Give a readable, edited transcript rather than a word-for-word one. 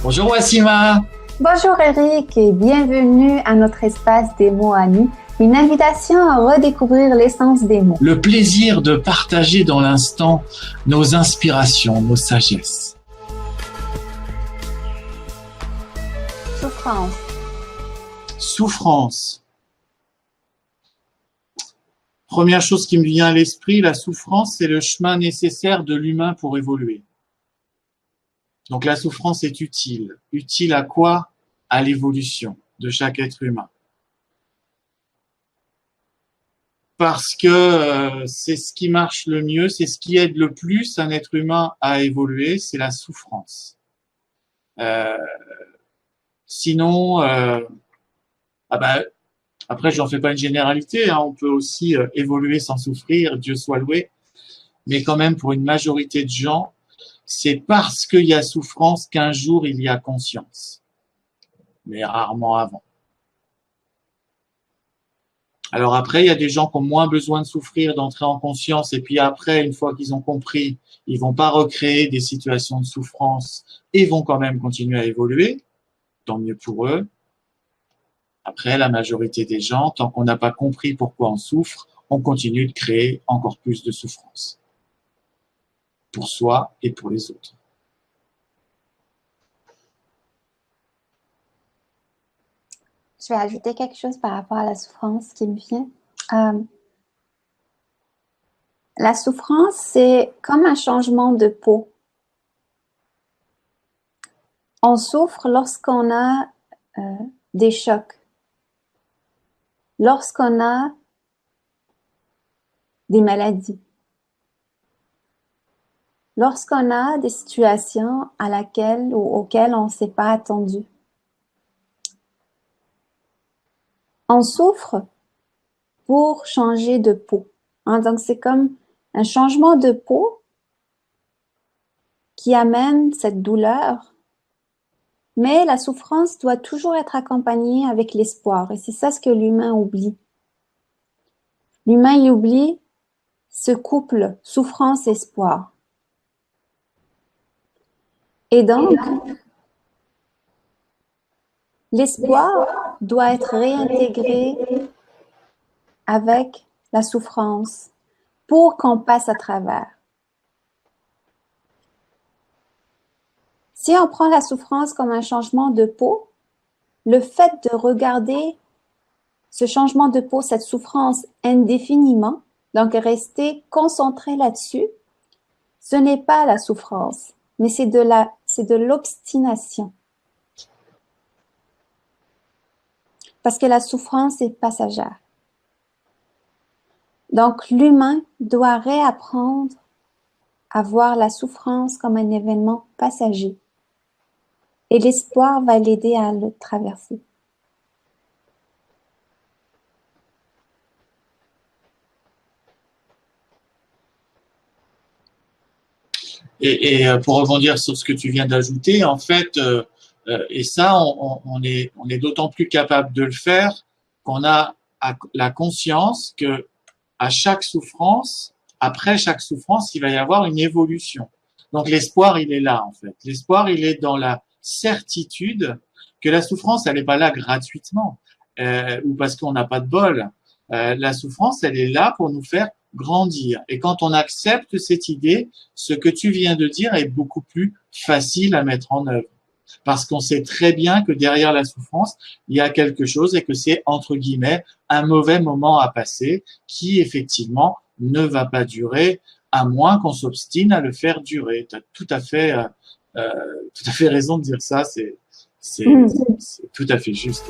Bonjour Wassima. Bonjour Eric et bienvenue à notre espace des mots amis, une invitation à redécouvrir l'essence des mots. Le plaisir de partager dans l'instant nos inspirations, nos sagesses. Souffrance. Souffrance. Première chose qui me vient à l'esprit, la souffrance, c'est le chemin nécessaire de l'humain pour évoluer. Donc la souffrance est utile. Utile à quoi? À l'évolution de chaque être humain. Parce que c'est ce qui marche le mieux, c'est ce qui aide le plus un être humain à évoluer, c'est la souffrance. Sinon, après j'en fais pas une généralité, hein, on peut aussi évoluer sans souffrir, Dieu soit loué. Mais quand même, pour une majorité de gens, c'est parce qu'il y a souffrance qu'un jour il y a conscience. Mais rarement avant. Alors après, il y a des gens qui ont moins besoin de souffrir, d'entrer en conscience, et puis après, une fois qu'ils ont compris, ils vont pas recréer des situations de souffrance et vont quand même continuer à évoluer. Tant mieux pour eux. Après, la majorité des gens, tant qu'on n'a pas compris pourquoi on souffre, on continue de créer encore plus de souffrance. Pour soi et pour les autres. Je vais ajouter quelque chose par rapport à la souffrance qui me vient. La souffrance, c'est comme un changement de peau. On souffre lorsqu'on a des chocs, lorsqu'on a des maladies, lorsqu'on a des situations auxquelles on ne s'est pas attendu. On souffre pour changer de peau. Donc, c'est comme un changement de peau qui amène cette douleur. Mais la souffrance doit toujours être accompagnée avec l'espoir. Et c'est ça ce que l'humain oublie. L'humain, il oublie ce couple souffrance-espoir. Et donc, l'espoir doit être réintégré avec la souffrance pour qu'on passe à travers. Si on prend la souffrance comme un changement de peau, le fait de regarder ce changement de peau, cette souffrance indéfiniment, donc rester concentré là-dessus, ce n'est pas la souffrance, mais c'est de l'obstination. Parce que la souffrance est passagère. Donc, l'humain doit réapprendre à voir la souffrance comme un événement passager. Et l'espoir va l'aider à le traverser. Et pour rebondir sur ce que tu viens d'ajouter, en fait, et ça, on est d'autant plus capable de le faire qu'on a la conscience que à chaque souffrance, après chaque souffrance, il va y avoir une évolution. Donc l'espoir, il est là en fait. L'espoir, il est dans la certitude que la souffrance, elle n'est pas là gratuitement ou parce qu'on n'a pas de bol. La souffrance, elle est là pour nous faire grandir. Et quand on accepte cette idée, ce que tu viens de dire est beaucoup plus facile à mettre en œuvre. Parce qu'on sait très bien que derrière la souffrance, il y a quelque chose et que c'est, entre guillemets, un mauvais moment à passer qui, effectivement, ne va pas durer, à moins qu'on s'obstine à le faire durer. Tu as tout à fait raison de dire ça, c'est tout à fait juste.